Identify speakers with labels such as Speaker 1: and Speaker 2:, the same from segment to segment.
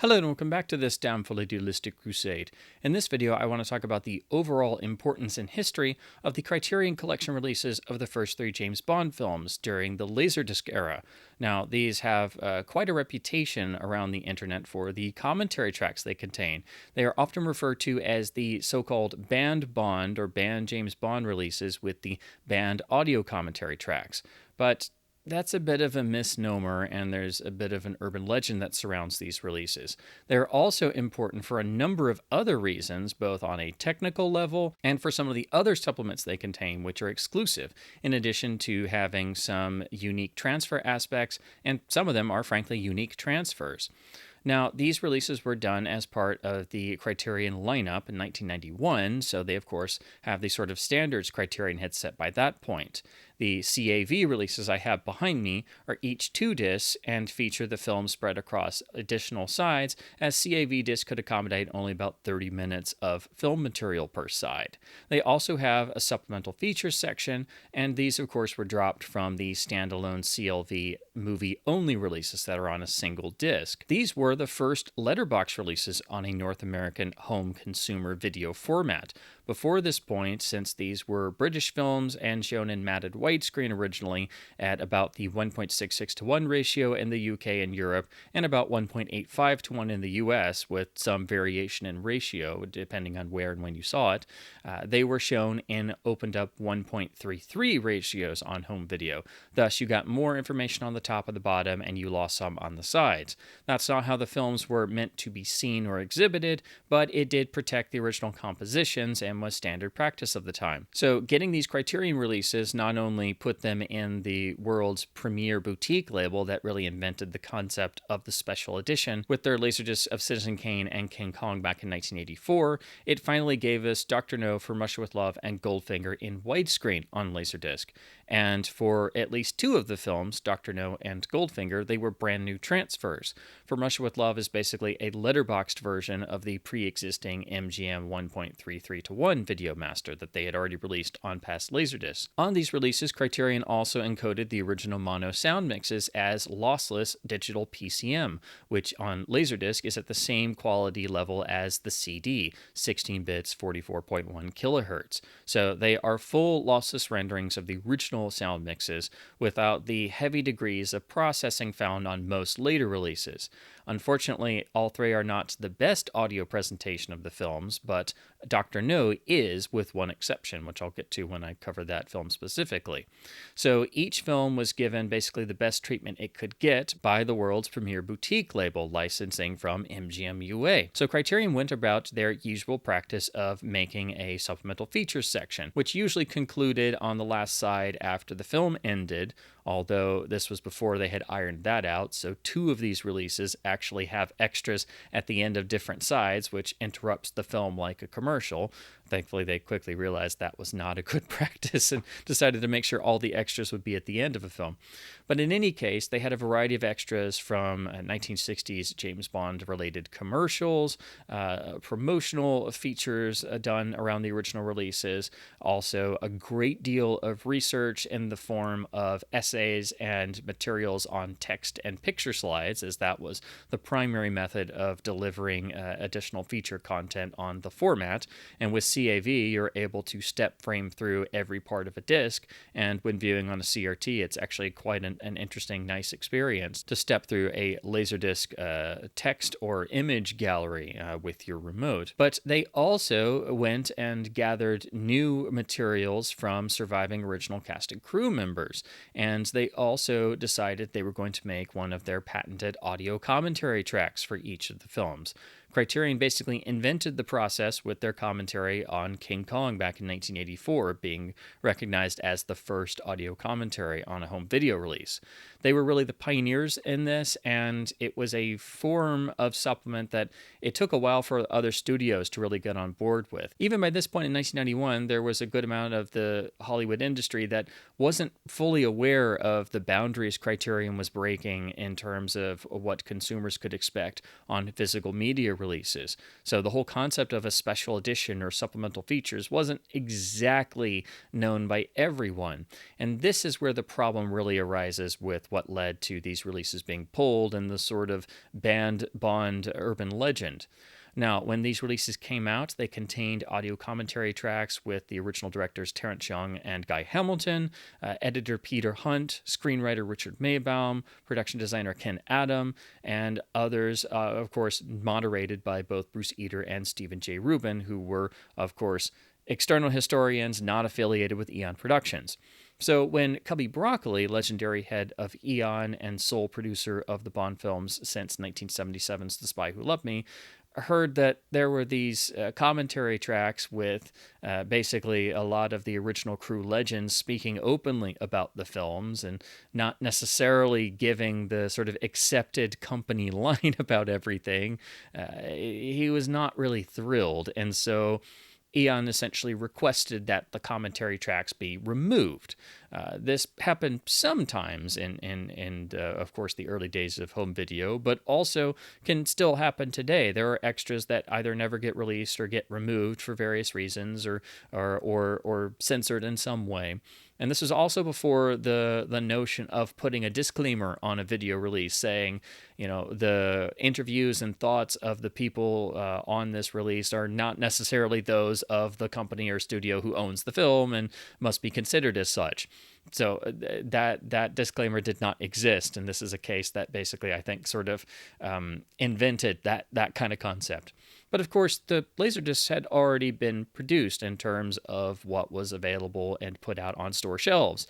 Speaker 1: Hello and welcome back to this damn fully dualistic crusade. In this video, I want to talk about the overall importance and history of the Criterion Collection releases of the first three James Bond films during the Laserdisc era. Now, these have quite a reputation around the internet for the commentary tracks they contain. They are often referred to as the so-called banned Bond or banned James Bond releases with the banned audio commentary tracks. But that's a bit of a misnomer, and there's a bit of an urban legend that surrounds these releases. They're also important for a number of other reasons, both on a technical level and for some of the other supplements they contain, which are exclusive, in addition to having some unique transfer aspects, and some of them are frankly unique transfers. Now, these releases were done as part of the Criterion lineup in 1991, so they, of course, have the sort of standards Criterion had set by that point. The CAV releases I have behind me are each 2 discs and feature the film spread across additional sides, as CAV discs could accommodate only about 30 minutes of film material per side. They also have a supplemental features section, and these, of course, were dropped from the standalone CLV movie-only releases that are on a single disc. These were the first letterbox releases on a North American home consumer video format. Before this point, since these were British films and shown in matted widescreen originally at about the 1.66 to 1 ratio in the UK and Europe, and about 1.85 to 1 in the US, with some variation in ratio depending on where and when you saw it, they were shown in opened up 1.33 ratios on home video. Thus, you got more information on the top and the bottom, and you lost some on the sides. That's not how the films were meant to be seen or exhibited, but it did protect the original compositions and was standard practice of the time. So getting these Criterion releases not only put them in the world's premier boutique label that really invented the concept of the special edition with their Laserdiscs of Citizen Kane and King Kong back in 1984, it finally gave us Dr. No, From Russia with Love, and Goldfinger in widescreen on Laserdisc. And for at least 2 of the films, Dr. No and Goldfinger, they were brand new transfers. From Russia with Love is basically a letterboxed version of the pre-existing MGM 1.33 to 1 video master that they had already released on past Laserdiscs. On these releases, Criterion also encoded the original mono sound mixes as lossless digital PCM, which on Laserdisc is at the same quality level as the CD, 16 bits, 44.1 kilohertz. So they are full lossless renderings of the original sound mixes without the heavy degrees of processing found on most later releases. Unfortunately, all 3 are not the best audio presentation of the films, but Dr. No is, with one exception, which I'll get to when I cover that film specifically. So each film was given basically the best treatment it could get by the world's premier boutique label, licensing from MGM UA. So Criterion went about their usual practice of making a supplemental features section, which usually concluded on the last side after the film ended, although this was before they had ironed that out, so 2 of these releases actually have extras at the end of different sides, which interrupts the film like a commercial. Thankfully, they quickly realized that was not a good practice and decided to make sure all the extras would be at the end of a film. But in any case, they had a variety of extras from 1960s James Bond-related commercials, promotional features done around the original releases, also a great deal of research in the form of essays and materials on text and picture slides, as that was the primary method of delivering additional feature content on the format. And with CAV, you're able to step frame through every part of a disc, and when viewing on a CRT, it's actually quite an interesting, nice experience to step through a Laserdisc text or image gallery with your remote. But they also went and gathered new materials from surviving original cast and crew members, and they also decided they were going to make one of their patented audio commentary tracks for each of the films. Criterion basically invented the process with their commentary on King Kong back in 1984, being recognized as the first audio commentary on a home video release. They were really the pioneers in this, and it was a form of supplement that it took a while for other studios to really get on board with. Even by this point in 1991, there was a good amount of the Hollywood industry that wasn't fully aware of the boundaries Criterion was breaking in terms of what consumers could expect on physical media releases. So the whole concept of a special edition or supplemental features wasn't exactly known by everyone. And this is where the problem really arises with what led to these releases being pulled and the sort of banned Bond urban legend. Now, when these releases came out, they contained audio commentary tracks with the original directors Terrence Young and Guy Hamilton, editor Peter Hunt, screenwriter Richard Maybaum, production designer Ken Adam, and others, of course, moderated by both Bruce Eder and Stephen J. Rubin, who were, of course, external historians not affiliated with Eon Productions. So when Cubby Broccoli, legendary head of Eon and sole producer of the Bond films since 1977's The Spy Who Loved Me, heard that there were these commentary tracks with basically a lot of the original crew legends speaking openly about the films and not necessarily giving the sort of accepted company line about everything, he was not really thrilled. And so Eon essentially requested that the commentary tracks be removed. This happened sometimes in of course, the early days of home video, but also can still happen today. There are extras that either never get released or get removed for various reasons or censored in some way. And this was also before the notion of putting a disclaimer on a video release saying, the interviews and thoughts of the people on this release are not necessarily those of the company or studio who owns the film and must be considered as such. So that disclaimer did not exist, and this is a case that basically, I think, sort of invented that kind of concept. But of course, the Laserdiscs had already been produced in terms of what was available and put out on store shelves.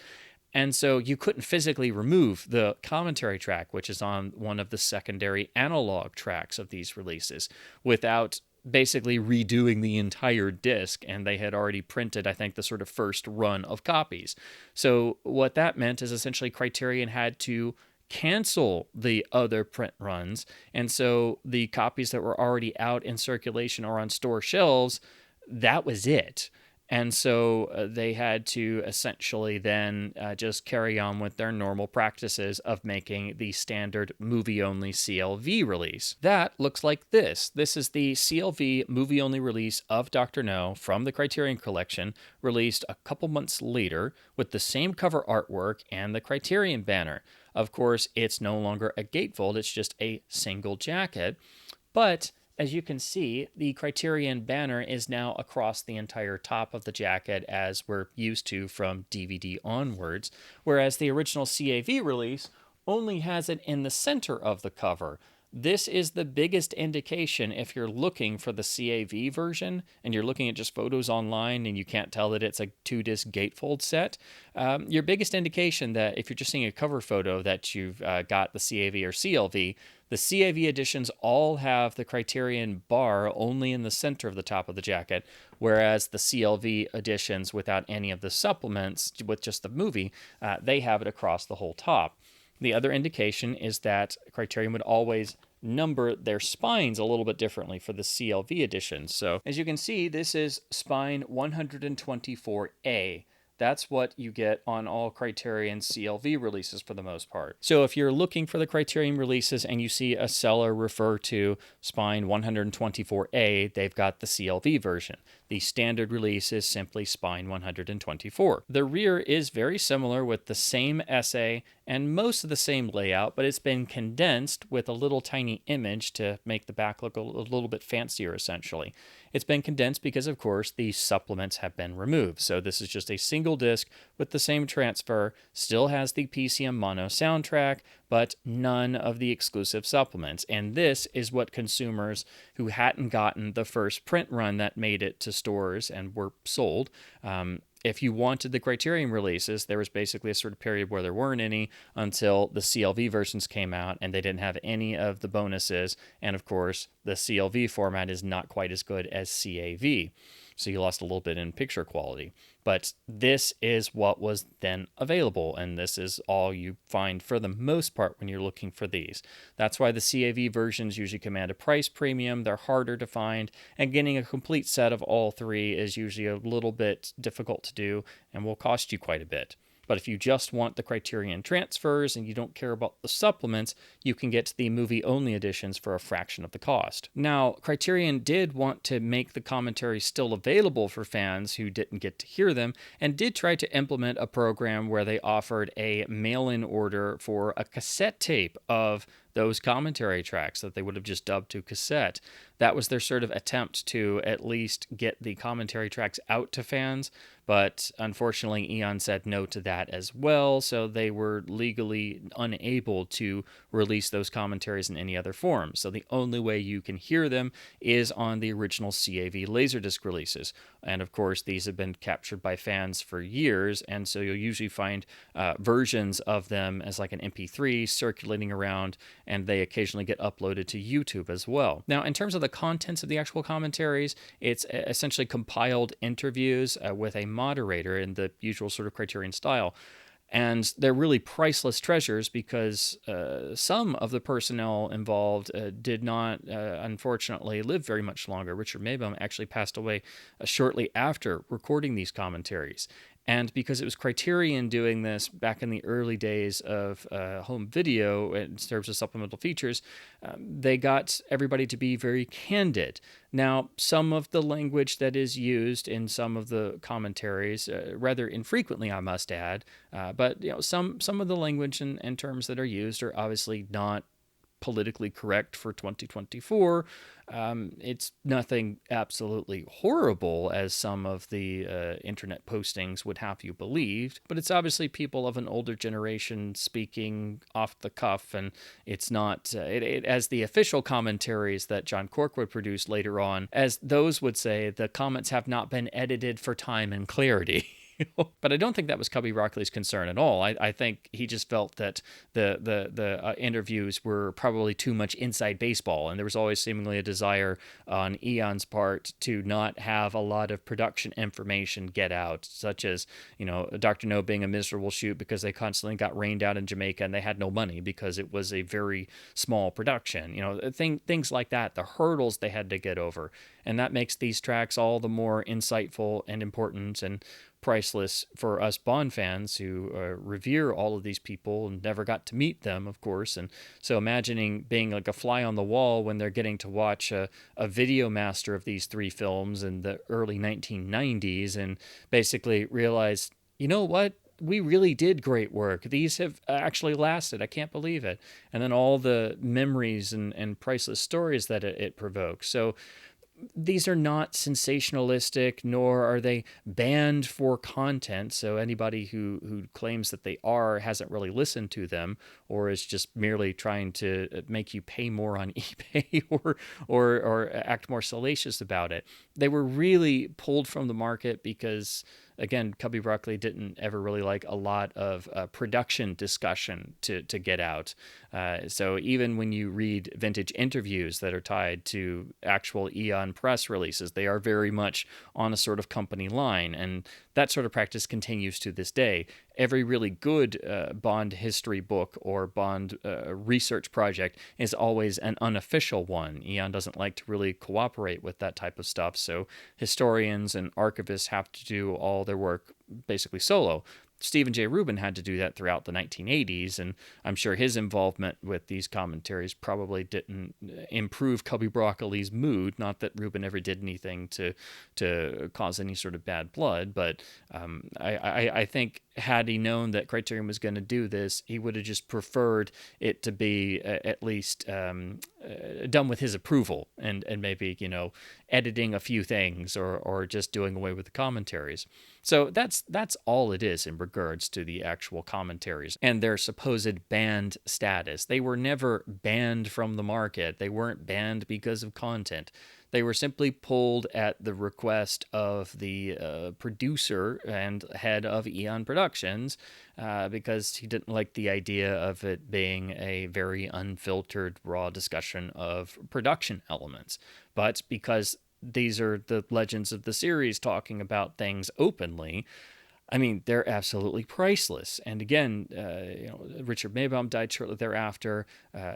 Speaker 1: And so you couldn't physically remove the commentary track, which is on one of the secondary analog tracks of these releases, without basically redoing the entire disc, and they had already printed, I think, the sort of first run of copies. So what that meant is essentially Criterion had to cancel the other print runs, and so the copies that were already out in circulation or on store shelves, that was it. And so they had to essentially then just carry on with their normal practices of making the standard movie-only CLV release. That looks like this. This is the CLV movie-only release of Dr. No from the Criterion Collection, released a couple months later with the same cover artwork and the Criterion banner. Of course, it's no longer a gatefold, it's just a single jacket, but as you can see, the Criterion banner is now across the entire top of the jacket as we're used to from DVD onwards, whereas the original CAV release only has it in the center of the cover. This is the biggest indication if you're looking for the CAV version and you're looking at just photos online and you can't tell that it's a 2-disc gatefold set. Your biggest indication that if you're just seeing a cover photo that you've got the CAV or CLV, the CAV editions all have the Criterion bar only in the center of the top of the jacket, whereas the CLV editions without any of the supplements, with just the movie, they have it across the whole top. The other indication is that Criterion would always number their spines a little bit differently for the CLV edition. So as you can see, this is spine 124A. That's what you get on all Criterion CLV releases for the most part. So if you're looking for the Criterion releases and you see a seller refer to spine 124A, they've got the CLV version. The standard release is simply spine 124. The rear is very similar with the same essay and most of the same layout, but it's been condensed with a little tiny image to make the back look a little bit fancier, essentially. It's been condensed because, of course, the supplements have been removed. So this is just a single disc with the same transfer, still has the PCM mono soundtrack, but none of the exclusive supplements. And this is what consumers who hadn't gotten the first print run that made it to stores and were sold, if you wanted the Criterion releases, there was basically a sort of period where there weren't any until the CLV versions came out and they didn't have any of the bonuses. And of course, the CLV format is not quite as good as CAV. So you lost a little bit in picture quality. But this is what was then available, and this is all you find for the most part when you're looking for these. That's why the CAV versions usually command a price premium. They're harder to find, and getting a complete set of all three is usually a little bit difficult to do and will cost you quite a bit. But if you just want the Criterion transfers and you don't care about the supplements, you can get the movie-only editions for a fraction of the cost. Now, Criterion did want to make the commentaries still available for fans who didn't get to hear them, and did try to implement a program where they offered a mail-in order for a cassette tape of those commentary tracks that they would have just dubbed to cassette. That was their sort of attempt to at least get the commentary tracks out to fans, but unfortunately Eon said no to that as well, so they were legally unable to release those commentaries in any other form. So the only way you can hear them is on the original CAV Laserdisc releases. And of course, these have been captured by fans for years, and so you'll usually find versions of them as like an MP3 circulating around, and they occasionally get uploaded to YouTube as well. Now, in terms of the contents of the actual commentaries, it's essentially compiled interviews with a moderator in the usual sort of Criterion style. And they're really priceless treasures because some of the personnel involved did not, unfortunately, live very much longer. Richard Maybaum actually passed away shortly after recording these commentaries. And because it was Criterion doing this back in the early days of home video in terms of supplemental features, they got everybody to be very candid. Now, some of the language that is used in some of the commentaries, rather infrequently, I must add, but some of the language and terms that are used are obviously not politically correct for 2024. It's nothing absolutely horrible as some of the internet postings would have you believe, but it's obviously people of an older generation speaking off the cuff, and it's not, as the official commentaries that John Cork would produce later on, as those would say, the comments have not been edited for time and clarity. But I don't think that was Cubby Broccoli's concern at all. I think he just felt that the interviews were probably too much inside baseball, and there was always seemingly a desire on Eon's part to not have a lot of production information get out, such as, Dr. No being a miserable shoot because they constantly got rained out in Jamaica and they had no money because it was a very small production. Things like that, the hurdles they had to get over. And that makes these tracks all the more insightful and important and priceless for us Bond fans who revere all of these people and never got to meet them, of course. And so imagining being like a fly on the wall when they're getting to watch a video master of these three films in the early 1990s and basically realize, you know what? We really did great work. These have actually lasted. I can't believe it. And then all the memories and priceless stories that it provokes. So these are not sensationalistic, nor are they banned for content. So anybody who claims that they are hasn't really listened to them, or is just merely trying to make you pay more on eBay or act more salacious about it. They were really pulled from the market because, again, Cubby Broccoli didn't ever really like a lot of production discussion to get out. So even when you read vintage interviews that are tied to actual Eon press releases, they are very much on a sort of company line. And that sort of practice continues to this day. Every really good Bond history book or Bond research project is always an unofficial one. Eon doesn't like to really cooperate with that type of stuff, so historians and archivists have to do all their work basically solo. Stephen J. Rubin had to do that throughout the 1980s, and I'm sure his involvement with these commentaries probably didn't improve Cubby Broccoli's mood. Not that Rubin ever did anything to cause any sort of bad blood, but I think had he known that Criterion was going to do this, he would have just preferred it to be at least done with his approval and maybe, editing a few things or just doing away with the commentaries. So that's all it is in regards to the actual commentaries and their supposed banned status. They were never banned from the market. They weren't banned because of content. They were simply pulled at the request of the producer and head of Eon Productions because he didn't like the idea of it being a very unfiltered, raw discussion of production elements. But because these are the legends of the series talking about things openly, I mean, they're absolutely priceless. And again, Richard Maybaum died shortly thereafter.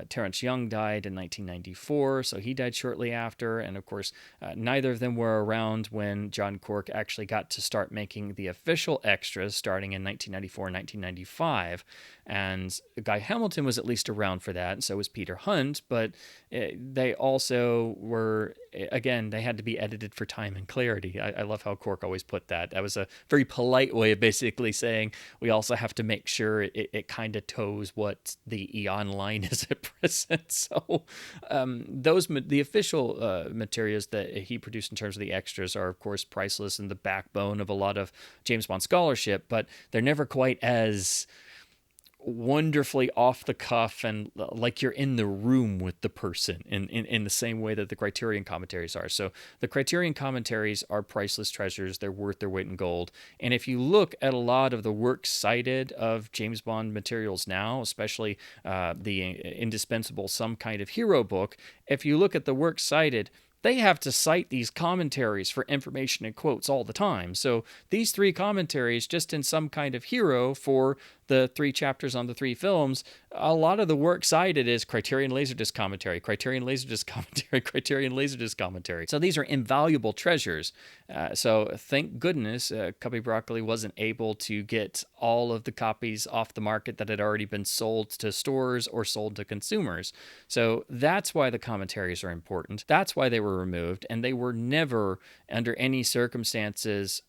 Speaker 1: Terrence Young died in 1994, so he died shortly after. And of course, neither of them were around when John Cork actually got to start making the official extras starting in 1994 and 1995. And Guy Hamilton was at least around for that, and so was Peter Hunt, but they also were, again, they had to be edited for time and clarity. I love how Cork always put that. That was a very polite way of basically saying we also have to make sure it kind of toes what the Eon line is at present. So the official materials that he produced in terms of the extras are, of course, priceless and the backbone of a lot of James Bond scholarship, but they're never quite as wonderfully off the cuff and like you're in the room with the person in the same way that the Criterion commentaries are. So the Criterion commentaries are priceless treasures. They're worth their weight in gold. And if you look at a lot of the works cited of James Bond materials now, especially the indispensable Some Kind of Hero book, if you look at the works cited, they have to cite these commentaries for information and quotes all the time. So these 3 commentaries, just in Some Kind of Hero for the 3 chapters on the 3 films, a lot of the work cited is Criterion Laserdisc commentary, Criterion Laserdisc commentary, Criterion Laserdisc commentary. So these are invaluable treasures. So thank goodness Cubby Broccoli wasn't able to get all of the copies off the market that had already been sold to stores or sold to consumers. So that's why the commentaries are important. That's why they were removed, and they were never, under any circumstances,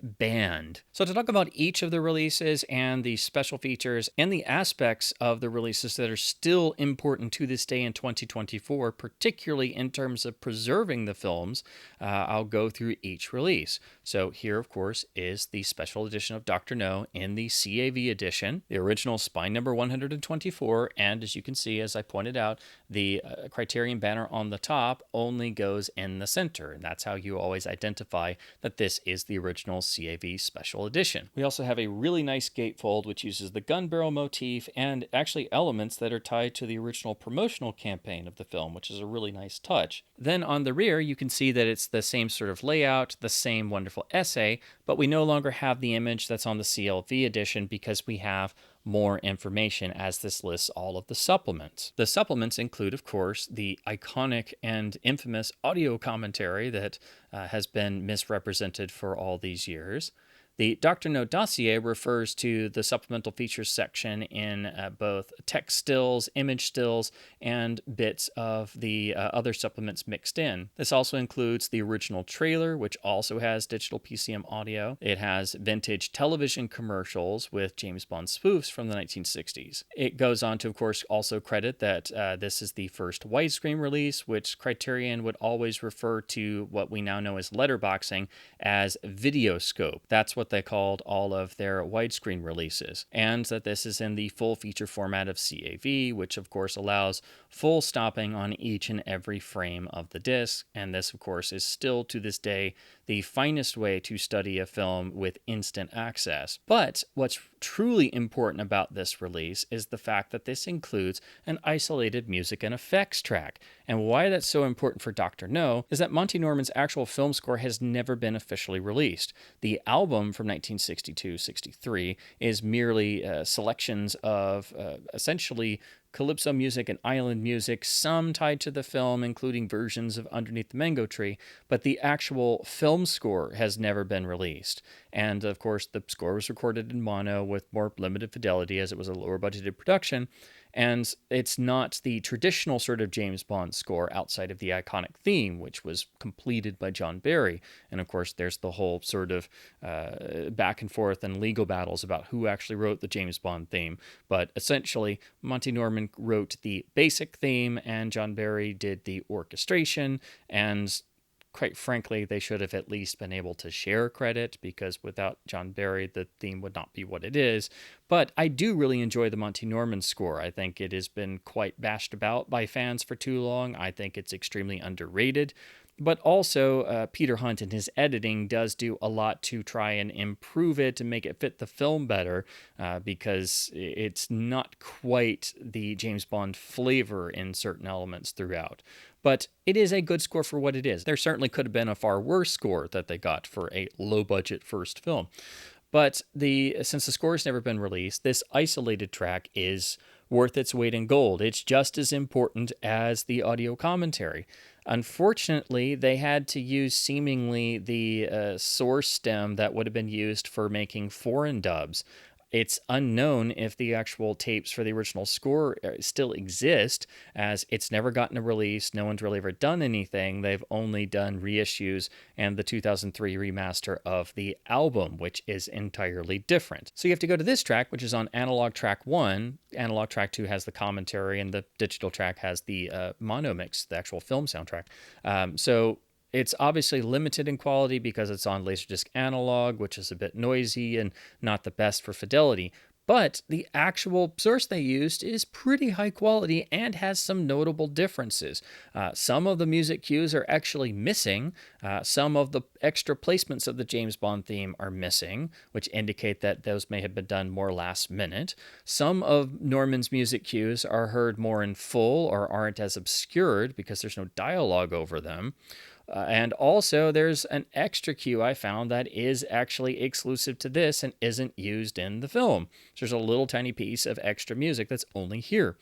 Speaker 1: banned. So to talk about each of the releases and the special features and the aspects of the releases that are still important to this day in 2024, particularly in terms of preserving the films, I'll go through each release. So here, of course, is the special edition of Dr. No in the CAV edition, the original spine number 124, and as you can see, as I pointed out, the Criterion banner on the top only goes in the center, and that's how you always identify that this is the original CAV special edition. We also have a really nice gatefold which uses the gun barrel motif and actually elements that are tied to the original promotional campaign of the film, which is a really nice touch. Then on the rear, you can see that it's the same sort of layout, the same wonderful essay, but we no longer have the image that's on the CLV edition because we have more information as this lists all of the supplements. The supplements include, of course, the iconic and infamous audio commentary that has been misrepresented for all these years. The Dr. No dossier refers to the supplemental features section in both text stills, image stills, and bits of the other supplements mixed in. This also includes the original trailer, which also has digital PCM audio. It has vintage television commercials with James Bond spoofs from the 1960s. It goes on to, of course, also credit that this is the first widescreen release, which Criterion would always refer to what we now know as letterboxing as videoscope. That's what they called all of their widescreen releases, and that this is in the full feature format of CAV, which of course allows full stopping on each and every frame of the disc, and this of course is still to this day the finest way to study a film with instant access. But what's truly important about this release is the fact that this includes an isolated music and effects track. And why that's so important for Dr. No is that Monty Norman's actual film score has never been officially released. The album from 1962-63 is merely selections of essentially calypso music and island music, some tied to the film, including versions of Underneath the Mango Tree, but the actual film score has never been released. And of course, the score was recorded in mono with more limited fidelity as it was a lower budgeted production. And it's not the traditional sort of James Bond score outside of the iconic theme, which was completed by John Barry. And of course, there's the whole sort of back and forth and legal battles about who actually wrote the James Bond theme. But essentially, Monty Norman wrote the basic theme, and John Barry did the orchestration. And quite frankly, they should have at least been able to share credit, because without John Barry, the theme would not be what it is. But I do really enjoy the Monty Norman score. I think it has been quite bashed about by fans for too long. I think it's extremely underrated. But also, Peter Hunt in his editing does do a lot to try and improve it and make it fit the film better, because it's not quite the James Bond flavor in certain elements throughout. But it is a good score for what it is. There certainly could have been a far worse score that they got for a low-budget first film. But since the score's never been released, this isolated track is worth its weight in gold. It's just as important as the audio commentary. Unfortunately, they had to use seemingly the source stem that would have been used for making foreign dubs. It's unknown if the actual tapes for the original score still exist, as it's never gotten a release. No one's really ever done anything. They've only done reissues and the 2003 remaster of the album, which is entirely different. So you have to go to this track, which is on analog track 1. Analog track 2 has the commentary, and the digital track has the mono mix, the actual film soundtrack. So it's obviously limited in quality because it's on Laserdisc analog, which is a bit noisy and not the best for fidelity. But the actual source they used is pretty high quality and has some notable differences. Some of the music cues are actually missing. Some of the extra placements of the James Bond theme are missing, which indicate that those may have been done more last minute. Some of Norman's music cues are heard more in full or aren't as obscured because there's no dialogue over them. And also, there's an extra cue I found that is actually exclusive to this and isn't used in the film. So there's a little tiny piece of extra music that's only here.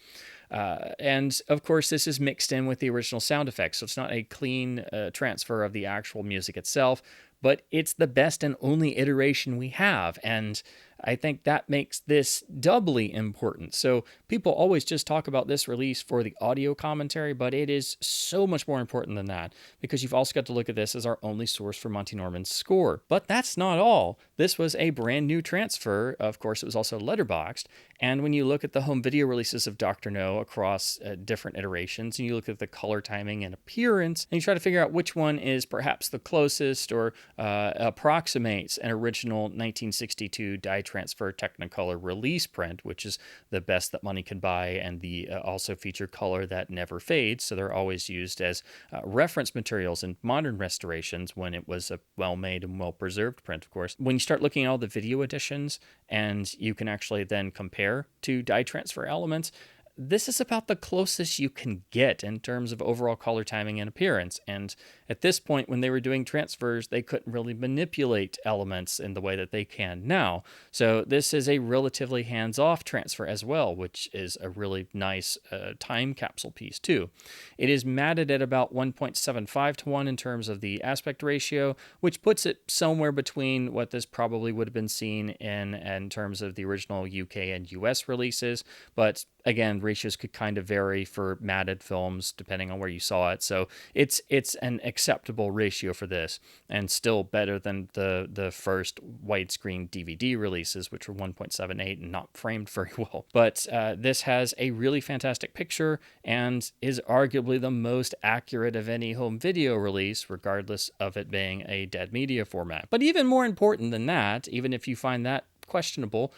Speaker 1: And of course, this is mixed in with the original sound effects, so it's not a clean transfer of the actual music itself, but it's the best and only iteration we have. And I think that makes this doubly important. So people always just talk about this release for the audio commentary, but it is so much more important than that because you've also got to look at this as our only source for Monty Norman's score. But that's not all. This was a brand new transfer. Of course, it was also letterboxed. And when you look at the home video releases of Dr. No across different iterations, and you look at the color timing and appearance, and you try to figure out which one is perhaps the closest or approximates an original 1962 dye transfer Technicolor release print, which is the best that money can buy, and the also feature color that never fades, so they're always used as reference materials in modern restorations when it was a well-made and well-preserved print, of course. When you start looking at all the video editions, and you can actually then compare to dye transfer elements, this is about the closest you can get in terms of overall color timing and appearance. And at this point, when they were doing transfers, they couldn't really manipulate elements in the way that they can now. So this is a relatively hands-off transfer as well, which is a really nice time capsule piece too. It is matted at about 1.75 to 1 in terms of the aspect ratio, which puts it somewhere between what this probably would have been seen in terms of the original UK and US releases. But again, ratios could kind of vary for matted films depending on where you saw it. So it's an acceptable ratio for this, and still better than the first widescreen DVD releases, which were 1.78 and not framed very well. But this has a really fantastic picture and is arguably the most accurate of any home video release, regardless of it being a dead media format. But even more important than that, even if you find that questionable,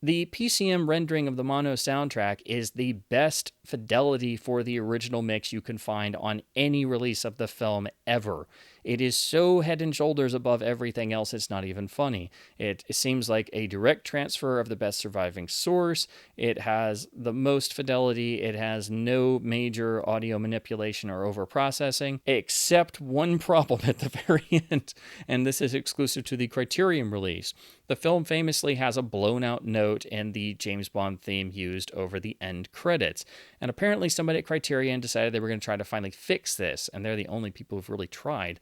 Speaker 1: the PCM rendering of the mono soundtrack is the best fidelity for the original mix you can find on any release of the film ever. It is so head and shoulders above everything else, it's not even funny. It seems like a direct transfer of the best surviving source. It has the most fidelity. It has no major audio manipulation or overprocessing, except one problem at the very end, and this is exclusive to the Criterion release. The film famously has a blown out note in the James Bond theme used over the end credits. And apparently somebody at Criterion decided they were going to try to finally fix this, and they're the only people who've really tried.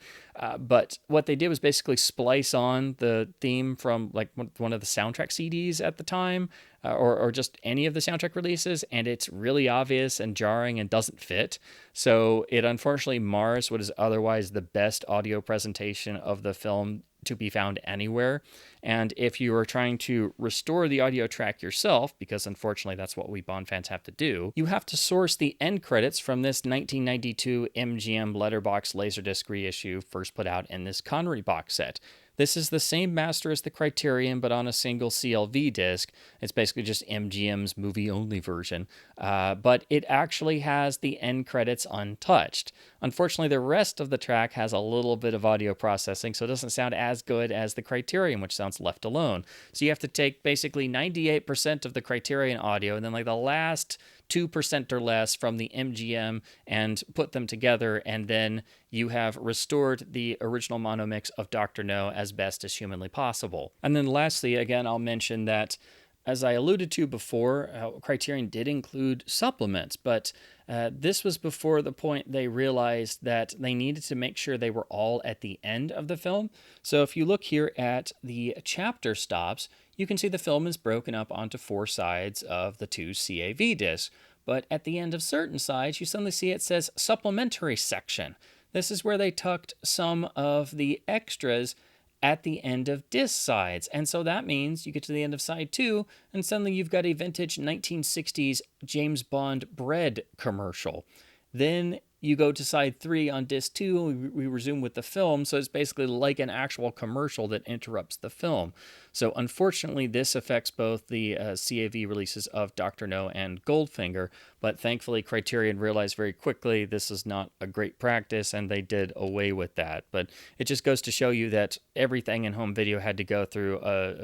Speaker 1: But what they did was basically splice on the theme from like one of the soundtrack CDs at the time, or just any of the soundtrack releases, and it's really obvious and jarring and doesn't fit. So it unfortunately mars what is otherwise the best audio presentation of the film to be found anywhere. And if you are trying to restore the audio track yourself, because unfortunately that's what we Bond fans have to do, you have to source the end credits from this 1992 MGM Letterboxed Laserdisc reissue first put out in this Connery box set. This is the same master as the Criterion, but on a single CLV disc. It's basically just MGM's movie-only version, but it actually has the end credits untouched. Unfortunately, the rest of the track has a little bit of audio processing, so it doesn't sound as good as the Criterion, which sounds left alone. So you have to take basically 98% of the Criterion audio, and then like the last 2% or less from the MGM and put them together, and then you have restored the original mono mix of Dr. No as best as humanly possible. And then lastly, again, I'll mention that, as I alluded to before, Criterion did include supplements, but this was before the point they realized that they needed to make sure they were all at the end of the film. So if you look here at the chapter stops, you can see the film is broken up onto 4 sides of the 2 CAV discs. But at the end of certain sides, you suddenly see it says supplementary section. This is where they tucked some of the extras at the end of disc sides. And so that means you get to the end of side 2, and suddenly you've got a vintage 1960s James Bond bread commercial. Then you go to side 3 on disc 2, we resume with the film, so it's basically like an actual commercial that interrupts the film. So unfortunately, this affects both the CAV releases of Dr. No and Goldfinger, but thankfully Criterion realized very quickly this is not a great practice, and they did away with that. But it just goes to show you that everything in home video had to go through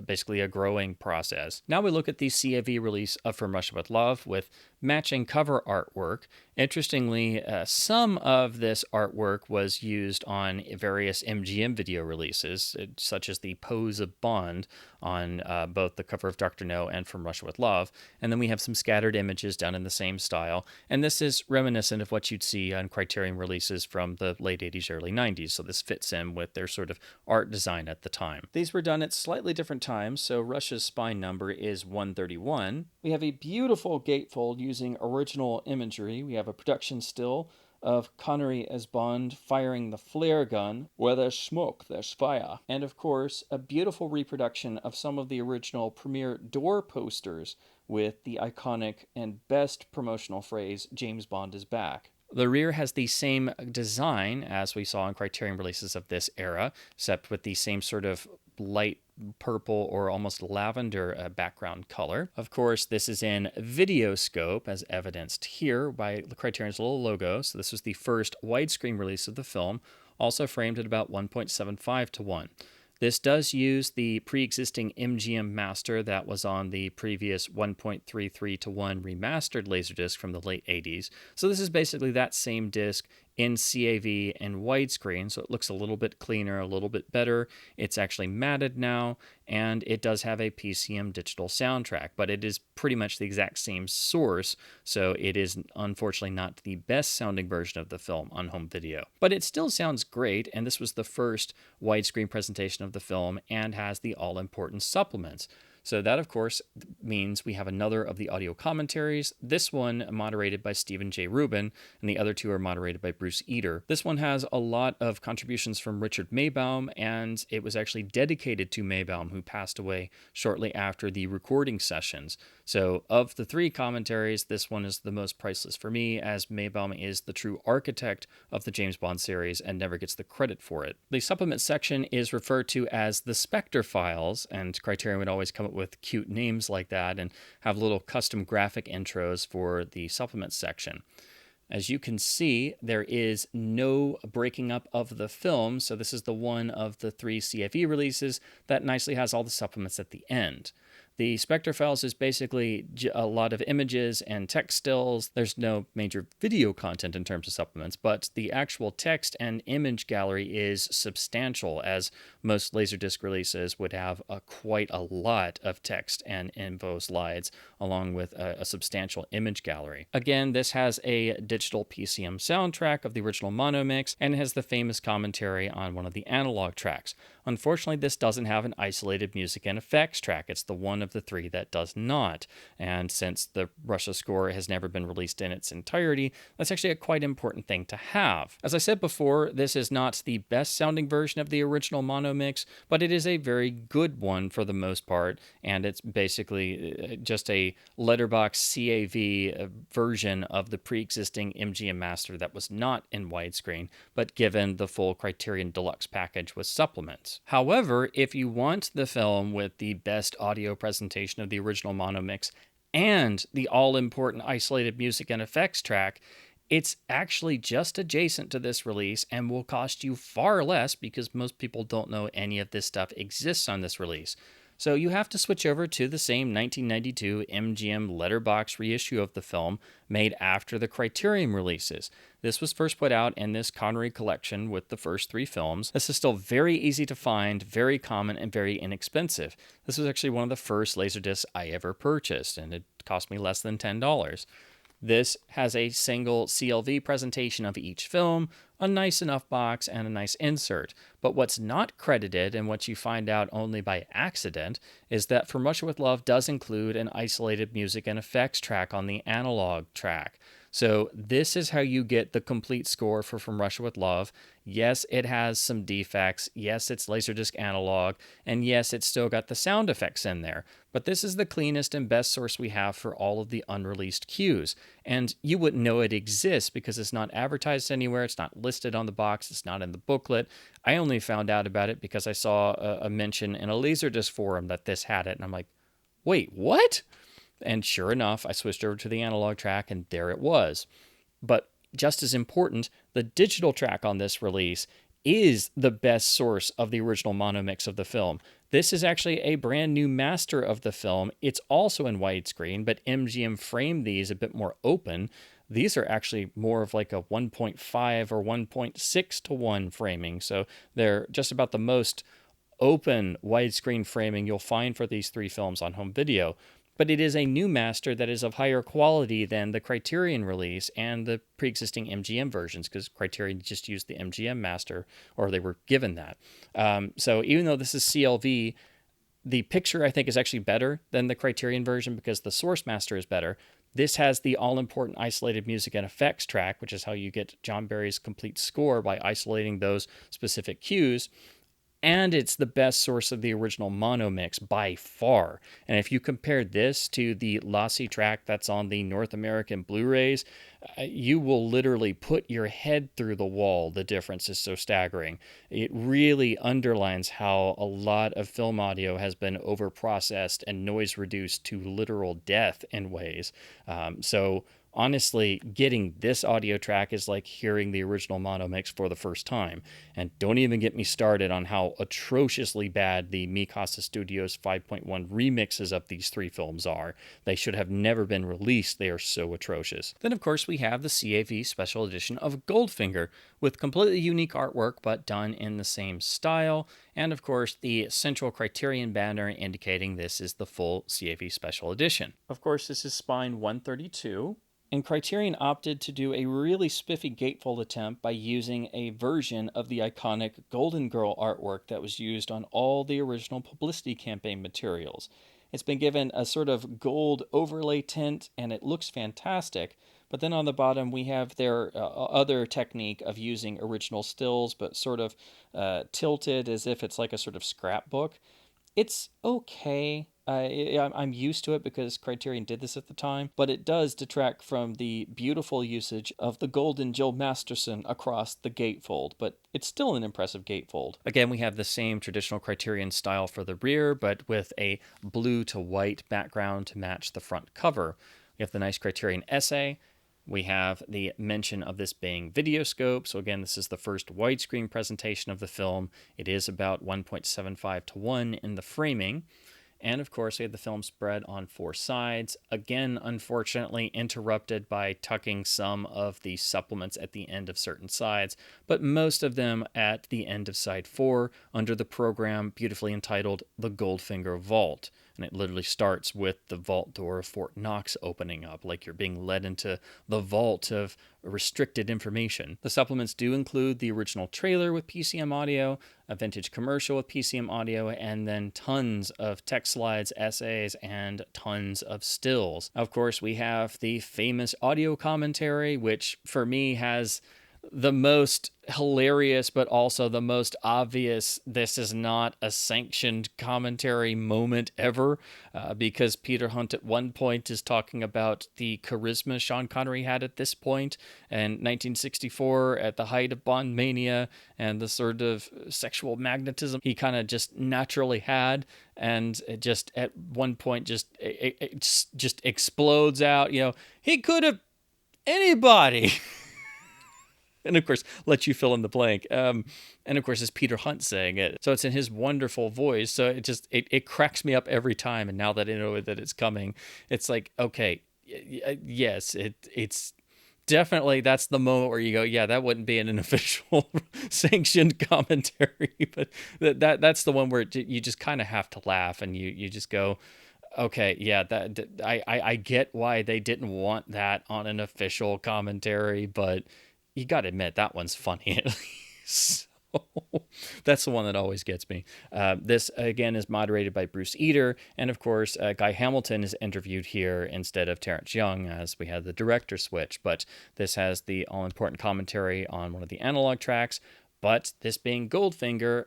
Speaker 1: basically a growing process. Now we look at the CAV release of From Russia With Love with matching cover artwork. Interestingly, some of this artwork was used on various MGM video releases, such as the pose of Bond on both the cover of Dr. No and From Russia With Love. And then we have some scattered images done in the same style. And this is reminiscent of what you'd see on Criterion releases from the late 80s, early 90s. So this fits in with their sort of art design at the time. These were done at slightly different times. So Russia's spine number is 131. We have a beautiful gatefold using original imagery. We have a production still of Connery as Bond firing the flare gun. Where there's smoke, there's fire. And of course, a beautiful reproduction of some of the original premiere door posters with the iconic and best promotional phrase, James Bond is back. The rear has the same design as we saw in Criterion releases of this era, except with the same sort of light purple or almost lavender background color. Of course, this is in videoscope, as evidenced here by Criterion's little logo. So this was the first widescreen release of the film, also framed at about 1.75 to 1. This does use the pre-existing MGM master that was on the previous 1.33 to 1 remastered Laserdisc from the late 80s. So this is basically that same disc in CAV and widescreen, so it looks a little bit cleaner, a little bit better. It's actually matted now, and it does have a PCM digital soundtrack, but it is pretty much the exact same source, so it is unfortunately not the best sounding version of the film on home video. But it still sounds great, and this was the first widescreen presentation of the film and has the all-important supplements. So that, of course, means we have another of the audio commentaries, this one moderated by Stephen J. Rubin, and the other 2 are moderated by Bruce Eder. This one has a lot of contributions from Richard Maybaum, and it was actually dedicated to Maybaum, who passed away shortly after the recording sessions. So of the 3 commentaries, this one is the most priceless for me, as Maybaum is the true architect of the James Bond series and never gets the credit for it. The supplement section is referred to as the Spectre Files, and Criterion would always come up with cute names like that and have little custom graphic intros for the supplement section. As you can see, there is no breaking up of the film, so this is the one of the 3 CFE releases that nicely has all the supplements at the end. The Spectre Files is basically a lot of images and text stills. There's no major video content in terms of supplements, but the actual text and image gallery is substantial, as most Laserdisc releases would have quite a lot of text and info slides, along with a substantial image gallery. Again, this has a digital PCM soundtrack of the original mono mix, and it has the famous commentary on one of the analog tracks. Unfortunately, this doesn't have an isolated music and effects track. It's the one of the 3 that does not. And since the Russia score has never been released in its entirety, that's actually a quite important thing to have. As I said before, this is not the best sounding version of the original mono mix, but it is a very good one for the most part, and it's basically just a letterbox CAV version of the pre-existing MGM master that was not in widescreen, but given the full Criterion Deluxe package with supplements. However, if you want the film with the best audio presentation of the original mono mix and the all-important isolated music and effects track, it's actually just adjacent to this release and will cost you far less because most people don't know any of this stuff exists on this release. So you have to switch over to the same 1992 MGM Letterboxed reissue of the film made after the Criterion releases. This was first put out in this Connery collection with the first 3 films. This is still very easy to find, very common, and very inexpensive. This was actually one of the first Laserdiscs I ever purchased, and it cost me less than $10. This has a single CLV presentation of each film, a nice enough box, and a nice insert. But what's not credited, and what you find out only by accident, is that From Russia with Love does include an isolated music and effects track on the analog track. So this is how you get the complete score for From Russia with Love. Yes, it has some defects. Yes, it's Laserdisc analog. And yes, it's still got the sound effects in there. But this is the cleanest and best source we have for all of the unreleased cues. And you wouldn't know it exists because it's not advertised anywhere. It's not listed on the box. It's not in the booklet. I only found out about it because I saw a mention in a Laserdisc forum that this had it. And I'm like, wait, what? And sure enough, I switched over to the analog track, and there it was. But just as important, the digital track on this release is the best source of the original mono mix of the film. This is actually a brand new master of the film. It's also in widescreen, but MGM framed these a bit more open. These are actually more of like a 1.5 or 1.6 to 1 framing, so they're just about the most open widescreen framing you'll find for these 3 films on home video. But it is a new master that is of higher quality than the Criterion release and the pre-existing MGM versions, because Criterion just used the MGM master, or they were given that. So even though this is CLV, the picture I think is actually better than the Criterion version because the source master is better. This has the all-important isolated music and effects track, which is how you get John Barry's complete score by isolating those specific cues. And it's the best source of the original mono mix by far. And if you compare this to the lossy track that's on the North American Blu-rays, you will literally put your head through the wall. The difference is so staggering. It really underlines how a lot of film audio has been overprocessed and noise reduced to literal death in ways. So honestly, getting this audio track is like hearing the original mono mix for the first time. And don't even get me started on how atrociously bad the Mikasa Studios 5.1 remixes of these 3 films are. They should have never been released. They are so atrocious. Then, of course, we have the CAV special edition of Goldfinger with completely unique artwork, but done in the same style. And, of course, the central Criterion banner indicating this is the full CAV special edition. Of course, this is spine 132. And Criterion opted to do a really spiffy gatefold attempt by using a version of the iconic Golden Girl artwork that was used on all the original publicity campaign materials. It's been given a sort of gold overlay tint, and it looks fantastic. But then on the bottom, we have their other technique of using original stills, but sort of tilted as if it's like a sort of scrapbook. It's okay. I'm used to it because Criterion did this at the time, but it does detract from the beautiful usage of the golden Jill Masterson across the gatefold, but it's still an impressive gatefold. Again, we have the same traditional Criterion style for the rear, but with a blue to white background to match the front cover. We have the nice Criterion essay. We have the mention of this being videoscope. So again, this is the first widescreen presentation of the film. It is about 1.75 to 1 in the framing. And of course, we have the film spread on 4 sides. Again, unfortunately, interrupted by tucking some of the supplements at the end of certain sides, but most of them at the end of side 4 under the program beautifully entitled The Goldfinger Vault. And it literally starts with the vault door of Fort Knox opening up, like you're being led into the vault of restricted information. The supplements do include the original trailer with PCM audio, a vintage commercial with PCM audio, and then tons of text slides, essays, and tons of stills. Of course, we have the famous audio commentary, which for me has the most hilarious but also the most obvious this is not a sanctioned commentary moment ever, because Peter Hunt at one point is talking about the charisma Sean Connery had at this point in 1964 at the height of Bond mania and the sort of sexual magnetism he kind of just naturally had, and it just at one point it just explodes out, he could have anybody. And of course, let you fill in the blank. And of course, it's Peter Hunt saying it. So it's in his wonderful voice. So it cracks me up every time. And now that I know that it's coming, it's like, okay, yes, it's definitely, that's the moment where you go, yeah, that wouldn't be in an official sanctioned commentary. But that's the one where you just kind of have to laugh, and you just go, okay, yeah, that I get why they didn't want that on an official commentary, but you got to admit that one's funny at least. So that's the one that always gets me. This again is moderated by Bruce Eder, and of course, Guy Hamilton is interviewed here instead of Terrence Young, as we had the director switch. But this has the all-important commentary on one of the analog tracks. But this being Goldfinger,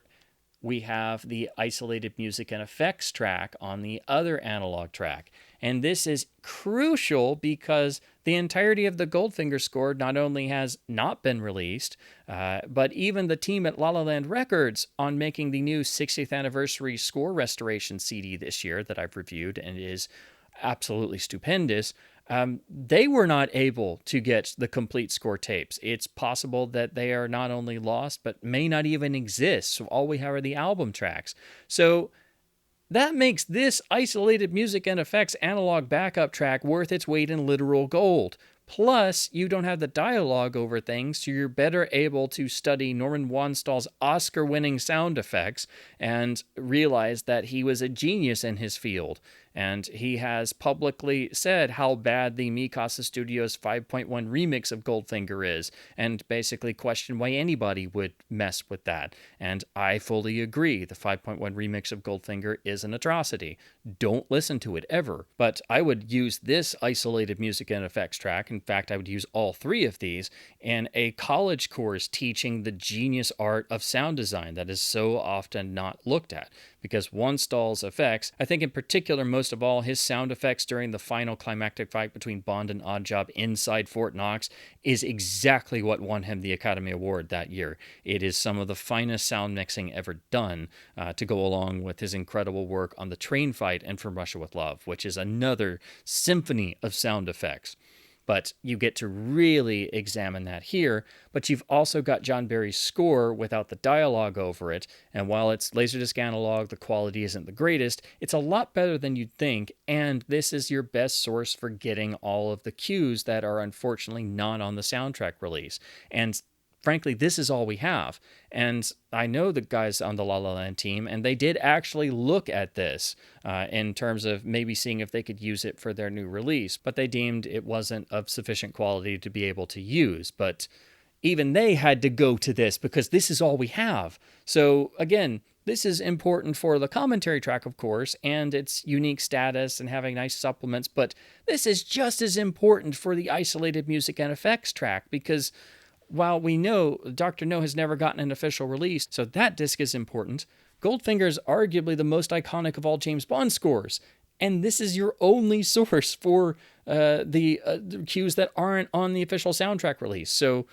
Speaker 1: we have the isolated music and effects track on the other analog track. And this is crucial because the entirety of the Goldfinger score not only has not been released, but even the team at La La Land Records, on making the new 60th anniversary score restoration CD this year that I've reviewed and is absolutely stupendous, they were not able to get the complete score tapes. It's possible that they are not only lost, but may not even exist. So all we have are the album tracks. So that makes this isolated music and effects analog backup track worth its weight in literal gold. Plus, you don't have the dialogue over things, so you're better able to study Norman Wanstall's Oscar-winning sound effects and realize that he was a genius in his field. And he has publicly said how bad the Mikasa Studios 5.1 remix of Goldfinger is, and basically questioned why anybody would mess with that. And I fully agree, the 5.1 remix of Goldfinger is an atrocity. Don't listen to it ever. But I would use this isolated music and effects track, in fact, I would use all three of these, in a college course teaching the genius art of sound design that is so often not looked at. Because Wanstall's effects, I think in particular, most of all, his sound effects during the final climactic fight between Bond and Oddjob inside Fort Knox is exactly what won him the Academy Award that year. It is some of the finest sound mixing ever done, to go along with his incredible work on the train fight and From Russia with Love, which is another symphony of sound effects. But you get to really examine that here. But you've also got John Barry's score without the dialogue over it. And while it's Laserdisc analog, the quality isn't the greatest, it's a lot better than you'd think. And this is your best source for getting all of the cues that are unfortunately not on the soundtrack release. And frankly, this is all we have. And I know the guys on the La La Land team, and they did actually look at this in terms of maybe seeing if they could use it for their new release, but they deemed it wasn't of sufficient quality to be able to use. But even they had to go to this because this is all we have. So again, this is important for the commentary track, of course, and its unique status and having nice supplements, but this is just as important for the isolated music and effects track, because while we know Dr. No has never gotten an official release, so that disc is important, Goldfinger is arguably the most iconic of all James Bond scores. And this is your only source for the cues that aren't on the official soundtrack release. So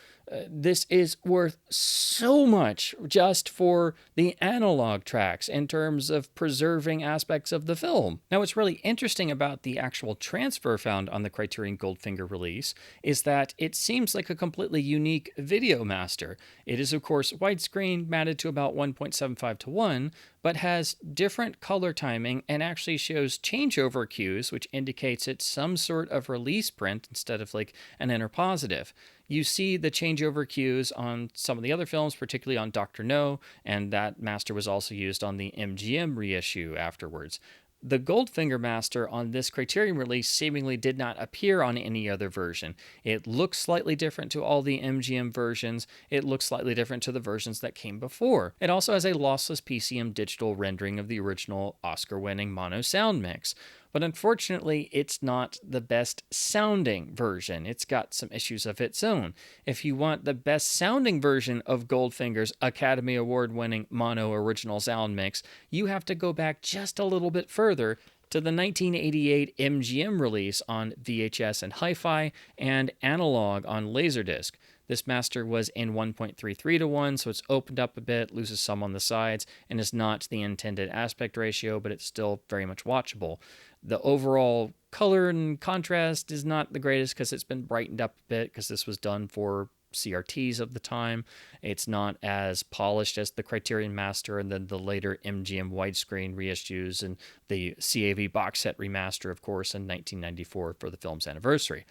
Speaker 1: this is worth so much just for the analog tracks in terms of preserving aspects of the film. Now, what's really interesting about the actual transfer found on the Criterion Goldfinger release is that it seems like a completely unique video master. It is, of course, widescreen, matted to about 1.75 to 1, but has different color timing and actually shows changeover cues, which indicates it's some sort of release print instead of like an enter positive. You see the changeover cues on some of the other films, particularly on Dr. No, and that master was also used on the MGM reissue afterwards. The Goldfinger master on this Criterion release seemingly did not appear on any other version. It looks slightly different to all the MGM versions. It looks slightly different to the versions that came before. It also has a lossless PCM digital rendering of the original Oscar-winning mono sound mix. But unfortunately, it's not the best sounding version. It's got some issues of its own. If you want the best sounding version of Goldfinger's Academy Award-winning mono original sound mix, you have to go back just a little bit further to the 1988 MGM release on VHS and Hi-Fi and analog on Laserdisc. This master was in 1.33 to 1, so it's opened up a bit, loses some on the sides, and is not the intended aspect ratio, but it's still very much watchable. The overall color and contrast is not the greatest because it's been brightened up a bit because this was done for CRTs of the time. It's not as polished as the Criterion Master and then the later MGM widescreen reissues and the CAV box set remaster, of course, in 1994 for the film's anniversary.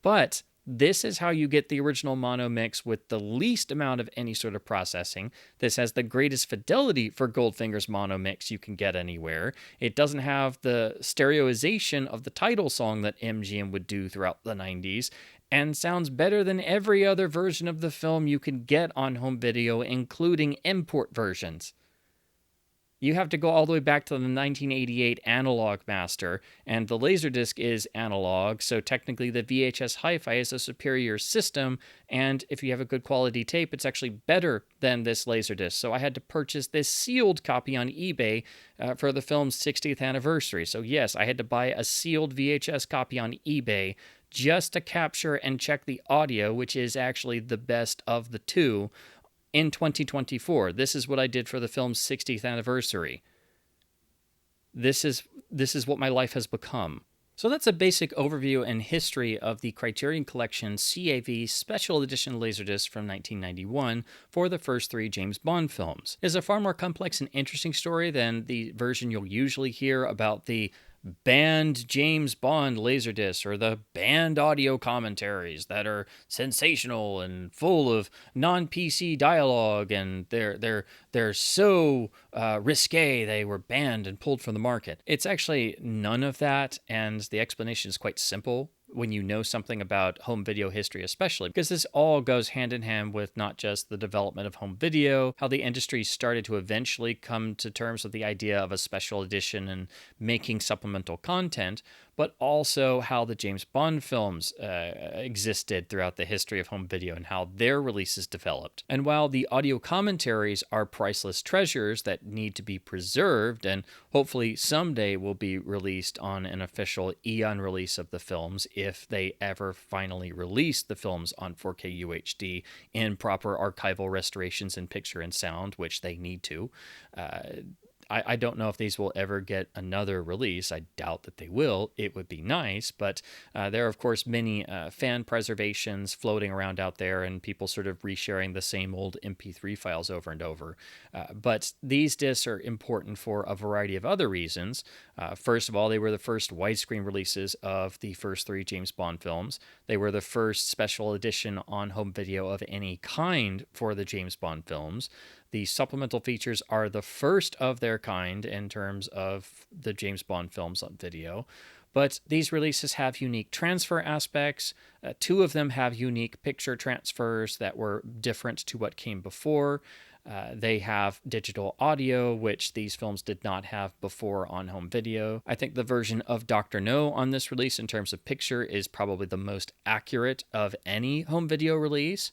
Speaker 1: But this is how you get the original mono mix with the least amount of any sort of processing. This has the greatest fidelity for Goldfinger's mono mix you can get anywhere. It doesn't have the stereoization of the title song that MGM would do throughout the 90s, and sounds better than every other version of the film you can get on home video, including import versions. You have to go all the way back to the 1988 analog master, and the Laserdisc is analog, so technically the VHS Hi-Fi is a superior system, and if you have a good quality tape, it's actually better than this Laserdisc. So I had to purchase this sealed copy on eBay for the film's 60th anniversary. So yes, I had to buy a sealed VHS copy on eBay just to capture and check the audio, which is actually the best of the two, in 2024. This is what I did for the film's 60th anniversary. This is what my life has become. So that's a basic overview and history of the Criterion Collection CAV Special Edition Laserdisc from 1991 for the first three James Bond films. It is a far more complex and interesting story than the version you'll usually hear about the banned James Bond Laserdisc or the banned audio commentaries that are sensational and full of non-PC dialogue, and they're so risque they were banned and pulled from the market. It's actually none of that, and the explanation is quite simple when you know something about home video history, especially because this all goes hand in hand with not just the development of home video, how the industry started to eventually come to terms with the idea of a special edition and making supplemental content, but also how the James Bond films existed throughout the history of home video and how their releases developed. And while the audio commentaries are priceless treasures that need to be preserved and hopefully someday will be released on an official Eon release of the films, if they ever finally release the films on 4K UHD in proper archival restorations in picture and sound, which they need to. I don't know if these will ever get another release. I doubt that they will. It would be nice, but there are, of course, many fan preservations floating around out there and people sort of resharing the same old MP3 files over and over. But these discs are important for a variety of other reasons. First of all, they were the first widescreen releases of the first three James Bond films. They were the first special edition on home video of any kind for the James Bond films. The supplemental features are the first of their kind in terms of the James Bond films on video. But these releases have unique transfer aspects. Two of them have unique picture transfers that were different to what came before. They have digital audio, which these films did not have before on home video. I think the version of Dr. No on this release in terms of picture is probably the most accurate of any home video release.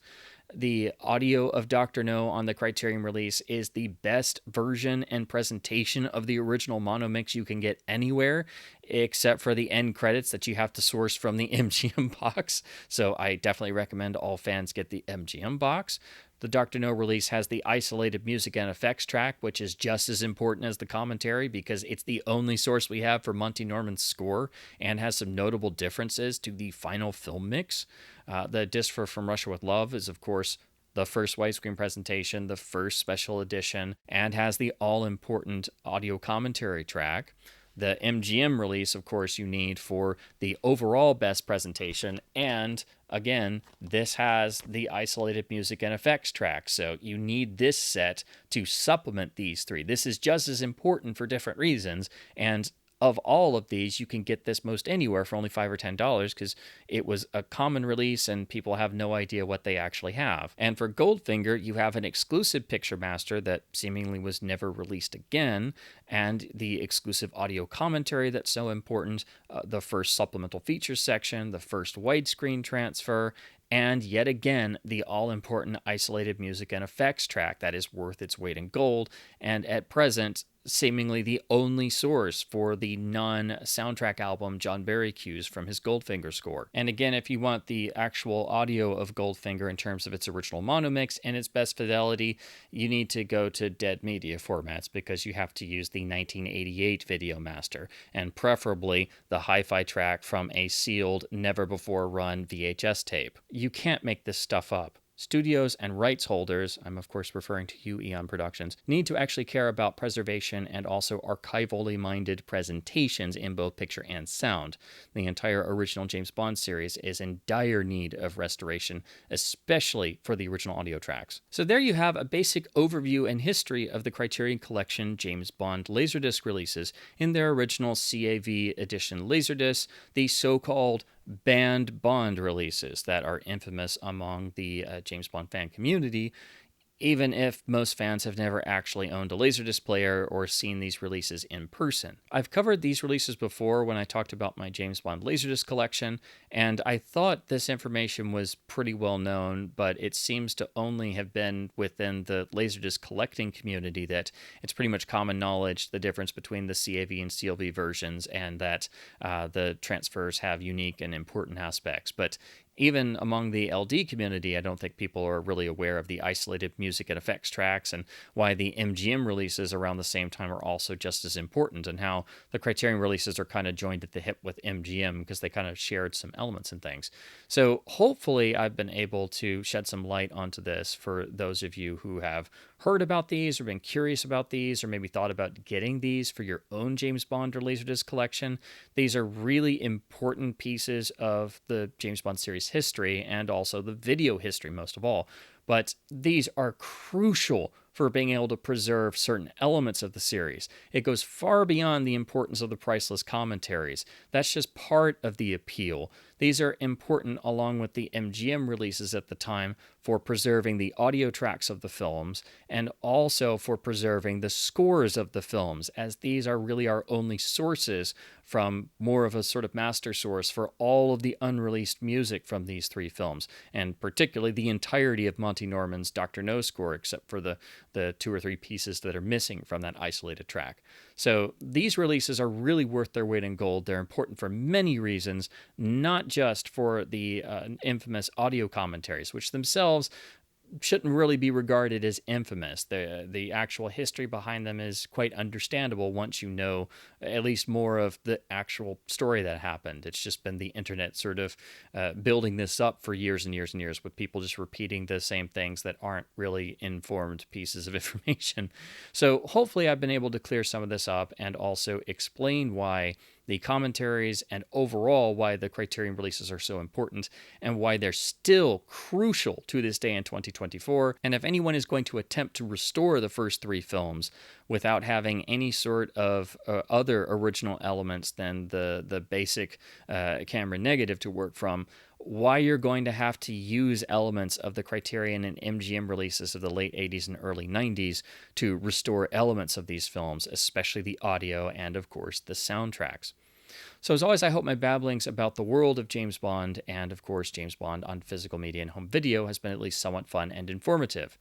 Speaker 1: The audio of Dr. No on the Criterion release is the best version and presentation of the original mono mix you can get anywhere, except for the end credits that you have to source from the MGM box. So I definitely recommend all fans get the MGM box. The Dr. No release has the isolated music and effects track, which is just as important as the commentary because it's the only source we have for Monty Norman's score and has some notable differences to the final film mix. The disc for From Russia with Love is, of course, the first widescreen presentation, the first special edition, and has the all-important audio commentary track. The MGM release, of course, you need for the overall best presentation. And again, this has the isolated music and effects track. So you need this set to supplement these three. This is just as important for different reasons. And of all of these, you can get this most anywhere for only $5 or $10 because it was a common release and people have no idea what they actually have. And for Goldfinger, you have an exclusive picture master that seemingly was never released again, and the exclusive audio commentary that's so important, the first supplemental features section, the first widescreen transfer, and yet again, the all-important isolated music and effects track that is worth its weight in gold, and at present, seemingly the only source for the non-soundtrack album John Barry cues from his Goldfinger score. And again, if you want the actual audio of Goldfinger in terms of its original mono mix and its best fidelity, you need to go to dead media formats because you have to use the 1988 video master, and preferably the hi-fi track from a sealed, never-before-run VHS tape. You can't make this stuff up. Studios and rights holders, I'm of course referring to you, Eon Productions, need to actually care about preservation and also archivally minded presentations in both picture and sound. The entire original James Bond series is in dire need of restoration, especially for the original audio tracks. So there you have a basic overview and history of the Criterion Collection James Bond Laserdisc releases in their original CAV edition Laserdiscs, the so-called banned Bond releases that are infamous among the James Bond fan community, even if most fans have never actually owned a Laserdisc player or seen these releases in person. I've covered these releases before when I talked about my James Bond Laserdisc collection, and I thought this information was pretty well known, but it seems to only have been within the Laserdisc collecting community that it's pretty much common knowledge the difference between the CAV and CLV versions, and that the transfers have unique and important aspects. But even among the LD community, I don't think people are really aware of the isolated music and effects tracks and why the MGM releases around the same time are also just as important, and how the Criterion releases are kind of joined at the hip with MGM because they kind of shared some elements and things. So hopefully I've been able to shed some light onto this for those of you who have heard about these or been curious about these or maybe thought about getting these for your own James Bond or Laserdisc collection. These are really important pieces of the James Bond series history and also the video history most of all. But these are crucial for being able to preserve certain elements of the series. It goes far beyond the importance of the priceless commentaries. That's just part of the appeal. These are important along with the MGM releases at the time for preserving the audio tracks of the films and also for preserving the scores of the films, as these are really our only sources from more of a sort of master source for all of the unreleased music from these three films, and particularly the entirety of Monty Norman's Dr. No score, except for the two or three pieces that are missing from that isolated track. So these releases are really worth their weight in gold. They're important for many reasons, not just for the infamous audio commentaries, which themselves shouldn't really be regarded as infamous. The actual history behind them is quite understandable once you know at least more of the actual story that happened. It's just been the internet sort of building this up for years and years and years, with people just repeating the same things that aren't really informed pieces of information. So hopefully I've been able to clear some of this up and also explain why the commentaries and overall why the Criterion releases are so important and why they're still crucial to this day in 2024. And if anyone is going to attempt to restore the first three films without having any sort of other original elements than the basic camera negative to work from, why you're going to have to use elements of the Criterion and MGM releases of the late 80s and early 90s to restore elements of these films, especially the audio and, of course, the soundtracks. So as always, I hope my babblings about the world of James Bond and, of course, James Bond on physical media and home video has been at least somewhat fun and informative.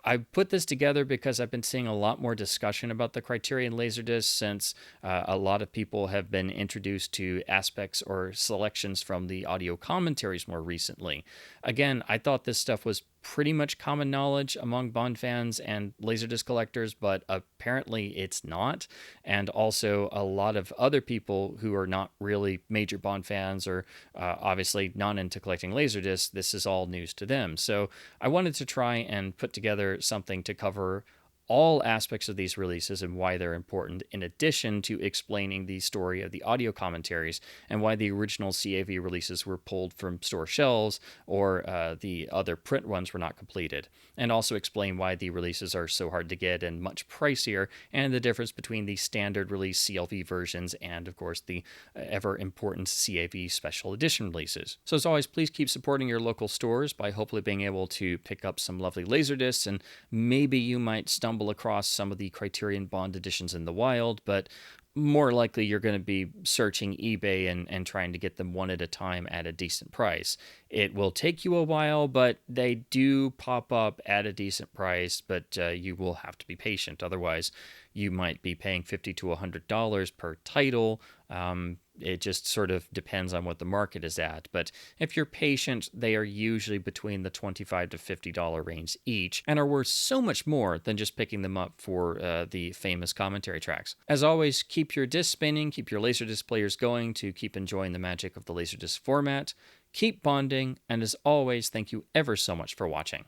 Speaker 1: I put this together because I've been seeing a lot more discussion about the Criterion Laserdisc since a lot of people have been introduced to aspects or selections from the audio commentaries more recently. Again, I thought this stuff was pretty much common knowledge among Bond fans and Laserdisc collectors, but apparently it's not. And also a lot of other people who are not really major Bond fans or obviously not into collecting Laserdiscs, this is all news to them. So I wanted to try and put together something to cover all aspects of these releases and why they're important, in addition to explaining the story of the audio commentaries and why the original CAV releases were pulled from store shelves or the other print ones were not completed, and also explain why the releases are so hard to get and much pricier, and the difference between the standard release CLV versions and, of course, the ever important CAV special edition releases. So as always, please keep supporting your local stores by hopefully being able to pick up some lovely Laserdiscs, and maybe you might stumble across some of the Criterion Bond editions in the wild, but more likely you're going to be searching eBay and trying to get them one at a time at a decent price. It will take you a while, but they do pop up at a decent price, but you will have to be patient. Otherwise, you might be paying $50 to $100 per title. It just sort of depends on what the market is at. But if you're patient, they are usually between the $25 to $50 range each and are worth so much more than just picking them up for the famous commentary tracks. As always, keep your disc spinning, keep your Laserdisc players going to keep enjoying the magic of the Laserdisc format. Keep bonding, and as always, thank you ever so much for watching.